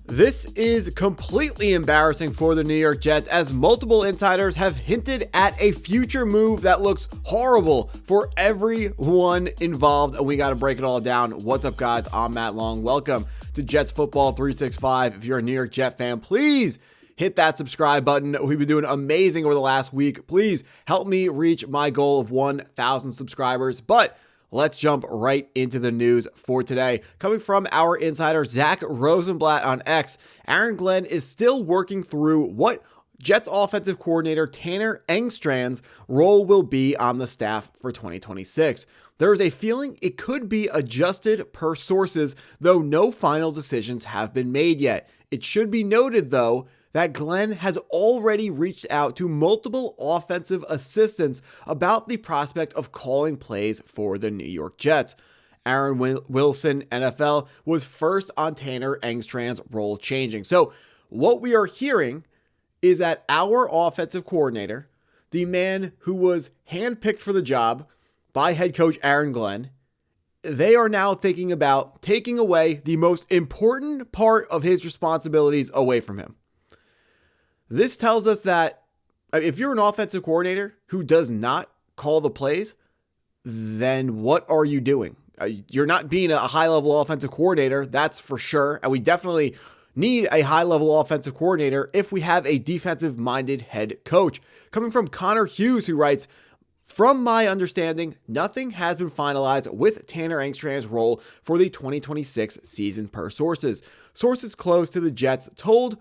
This is completely embarrassing for the New York Jets, as multiple insiders have hinted at a future move that looks horrible for everyone involved, and we got to break it all down. What's up, guys? I'm Matt Long. Welcome to Jets Football 365. If you're a New York Jet fan, please hit that subscribe button. We've been doing amazing over the last week. Please help me reach my goal of 1,000 subscribers. But let's jump right into the news for today. Coming from our insider, Zach Rosenblatt on X, Aaron Glenn is still working through what Jets offensive coordinator Tanner Engstrand's role will be on the staff for 2026. There is a feeling it could be adjusted per sources, though no final decisions have been made yet. It should be noted, though, that Glenn has already reached out to multiple offensive assistants about the prospect of calling plays for the New York Jets. Aaron Wilson, NFL, was first on Tanner Engstrand's role changing. So what we are hearing is that our offensive coordinator, the man who was handpicked for the job by head coach Aaron Glenn, they are now thinking about taking away the most important part of his responsibilities away from him. This tells us that if you're an offensive coordinator who does not call the plays, then what are you doing? You're not being a high-level offensive coordinator, that's for sure. And we definitely need a high-level offensive coordinator if we have a defensive-minded head coach. Coming from Connor Hughes, who writes, "From my understanding, nothing has been finalized with Tanner Engstrand's role for the 2026 season per sources. Sources close to the Jets to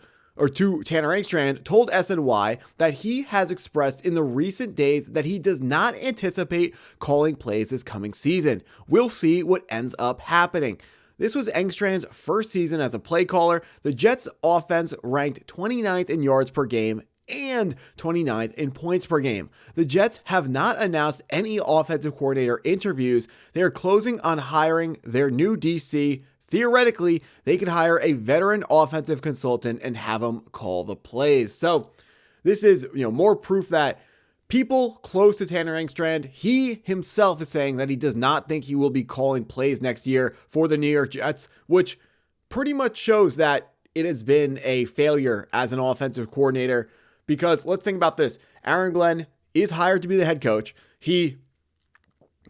Tanner Engstrand told SNY that he has expressed in the recent days that he does not anticipate calling plays this coming season. We'll see what ends up happening." This was Engstrand's first season as a play caller. The Jets offense ranked 29th in yards per game and 29th in points per game. The Jets have not announced any offensive coordinator interviews. They are closing on hiring their new DC. Theoretically, they could hire a veteran offensive consultant and have him call the plays. So this is, more proof that people close to Tanner Engstrand, he himself is saying that he does not think he will be calling plays next year for the New York Jets, which pretty much shows that it has been a failure as an offensive coordinator. Because let's think about this. Aaron Glenn is hired to be the head coach. He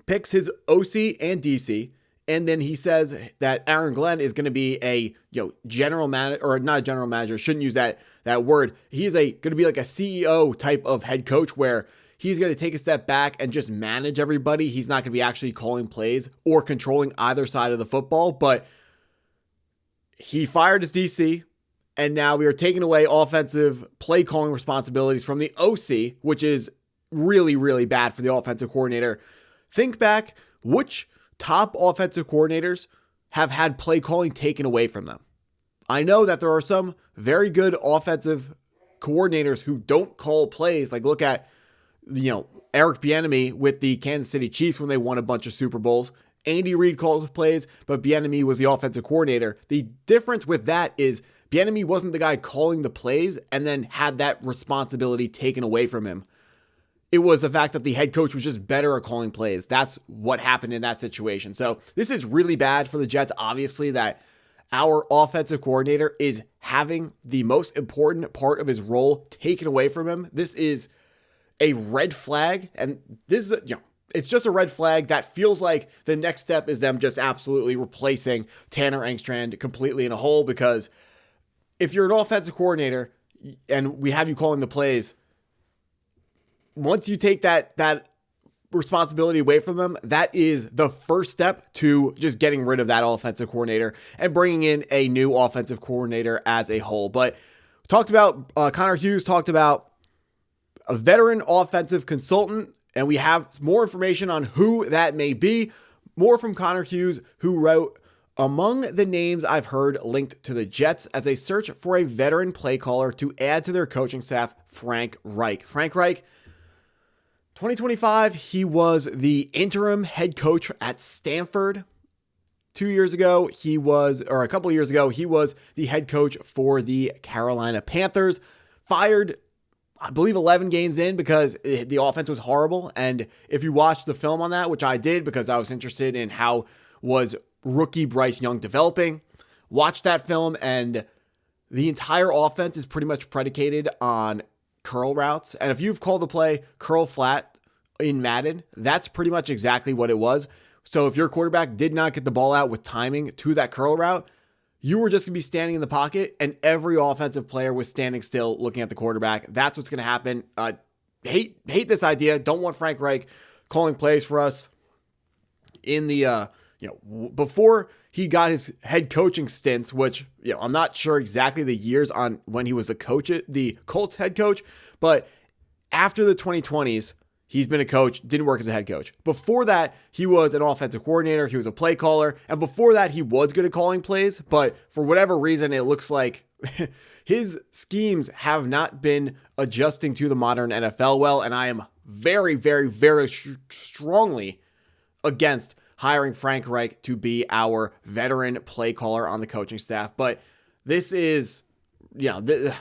picks his OC and DC. And then he says that Aaron Glenn is going to be a general manager, or not a general manager, shouldn't use that word. He's going to be like a CEO type of head coach where he's going to take a step back and just manage everybody. He's not going to be actually calling plays or controlling either side of the football. But he fired his DC, and now we are taking away offensive play calling responsibilities from the OC, which is really, really bad for the offensive coordinator. Think back, which top offensive coordinators have had play calling taken away from them. I know that there are some very good offensive coordinators who don't call plays. Like look at, Eric Bieniemy with the Kansas City Chiefs when they won a bunch of Super Bowls. Andy Reid calls plays, but Bieniemy was the offensive coordinator. The difference with that is Bieniemy wasn't the guy calling the plays and then had that responsibility taken away from him. It was the fact that the head coach was just better at calling plays. That's what happened in that situation. So this is really bad for the Jets, obviously, that our offensive coordinator is having the most important part of his role taken away from him. This is a red flag. And this is, it's just a red flag that feels like the next step is them just absolutely replacing Tanner Engstrand completely in a hole. Because if you're an offensive coordinator and we have you calling the plays, once you take that responsibility away from them, that is the first step to just getting rid of that offensive coordinator and bringing in a new offensive coordinator as a whole. But talked about Connor Hughes talked about a veteran offensive consultant, and we have more information on who that may be. More from Connor Hughes, who wrote, "Among the names I've heard linked to the Jets as they search for a veteran play caller to add to their coaching staff, Frank Reich." Frank Reich, 2025, he was the interim head coach at Stanford. 2 years ago, a couple of years ago, he was the head coach for the Carolina Panthers. Fired, I believe, 11 games in because the offense was horrible. And if you watched the film on that, which I did because I was interested in how was rookie Bryce Young developing, watch that film, and the entire offense is pretty much predicated on curl routes. And if you've called the play curl flat in Madden, that's pretty much exactly what it was. So if your quarterback did not get the ball out with timing to that curl route, you were just going to be standing in the pocket, and every offensive player was standing still looking at the quarterback. That's what's going to happen. Hate this idea. Don't want Frank Reich calling plays for us in the, before he got his head coaching stints, which, I'm not sure exactly the years on when he was the Colts head coach, but after the 2020s, he's been a coach, didn't work as a head coach. Before that, he was an offensive coordinator, he was a play caller, and before that, he was good at calling plays, but for whatever reason, it looks like his schemes have not been adjusting to the modern NFL well, and I am very, very, very strongly against hiring Frank Reich to be our veteran play caller on the coaching staff. But this is, the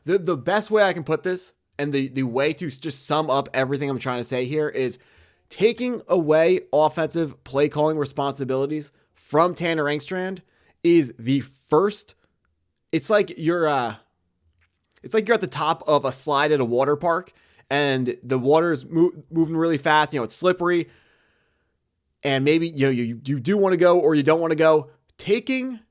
best way I can put this, and the way to just sum up everything I'm trying to say here, is taking away offensive play calling responsibilities from Tanner Engstrand is the first. It's like you're at the top of a slide at a water park, and the water is moving really fast. It's slippery, and maybe you do want to go or you don't want to go. Taking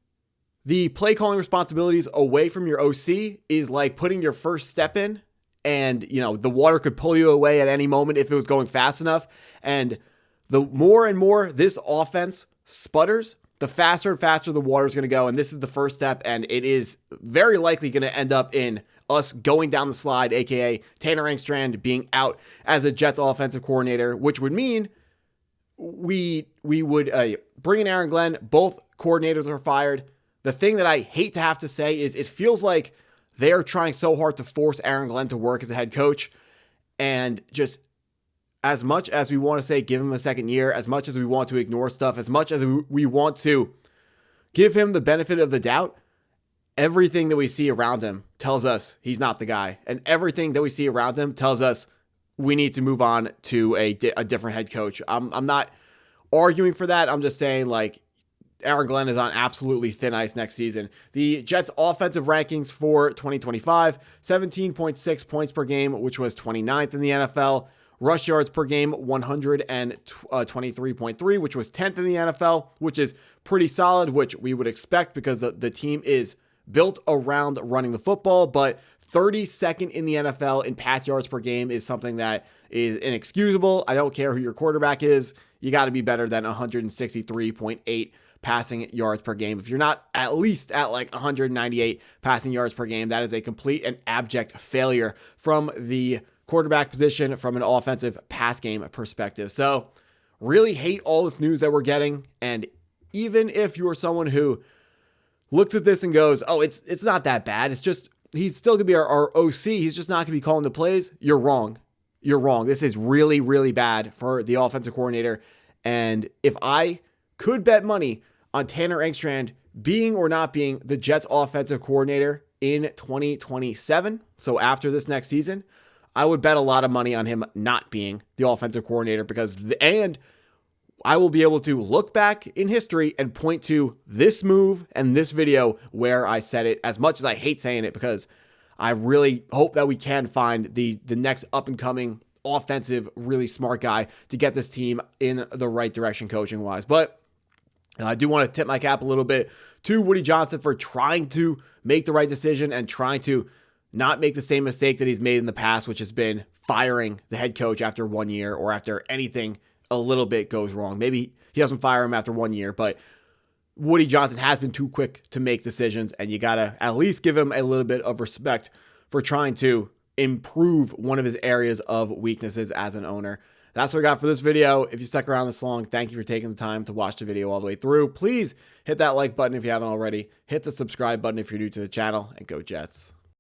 the play calling responsibilities away from your OC is like putting your first step in, and the water could pull you away at any moment if it was going fast enough. And the more and more this offense sputters, the faster and faster the water is going to go. And this is the first step, and it is very likely going to end up in us going down the slide, aka Tanner Engstrand being out as a Jets offensive coordinator, which would mean we would bring in Aaron Glenn. Both coordinators are fired. The thing that I hate to have to say is it feels like they are trying so hard to force Aaron Glenn to work as a head coach, and just as much as we want to say give him a second year, as much as we want to ignore stuff, as much as we want to give him the benefit of the doubt, everything that we see around him tells us he's not the guy. And everything that we see around him tells us we need to move on to a different head coach. I'm not arguing for that. I'm just saying, Aaron Glenn is on absolutely thin ice next season. The Jets offensive rankings for 2025, 17.6 points per game, which was 29th in the NFL. Rush yards per game, 123.3, which was 10th in the NFL, which is pretty solid, which we would expect because the team is built around running the football. But 32nd in the NFL in pass yards per game is something that is inexcusable. I don't care who your quarterback is. You got to be better than 163.8 passing yards per game. If you're not at least at 198 passing yards per game, that is a complete and abject failure from the quarterback position from an offensive pass game perspective. So really hate all this news that we're getting. And even if you're someone who looks at this and goes, oh, it's not that bad, it's just, he's still gonna be our OC, he's just not gonna be calling the plays, you're wrong. You're wrong. This is really, really bad for the offensive coordinator. And if I could bet money on Tanner Engstrand being or not being the Jets offensive coordinator in 2027, so after this next season, I would bet a lot of money on him not being the offensive coordinator, and I will be able to look back in history and point to this move and this video where I said it, as much as I hate saying it, because I really hope that we can find the next up and coming offensive, really smart guy to get this team in the right direction coaching wise. But I do want to tip my cap a little bit to Woody Johnson for trying to make the right decision and trying to not make the same mistake that he's made in the past, which has been firing the head coach after 1 year or after anything a little bit goes wrong. Maybe he doesn't fire him after 1 year, but Woody Johnson has been too quick to make decisions, and you got to at least give him a little bit of respect for trying to improve one of his areas of weaknesses as an owner. That's what I got for this video. If you stuck around this long, thank you for taking the time to watch the video all the way through. Please hit that like button if you haven't already. Hit the subscribe button if you're new to the channel, and go Jets.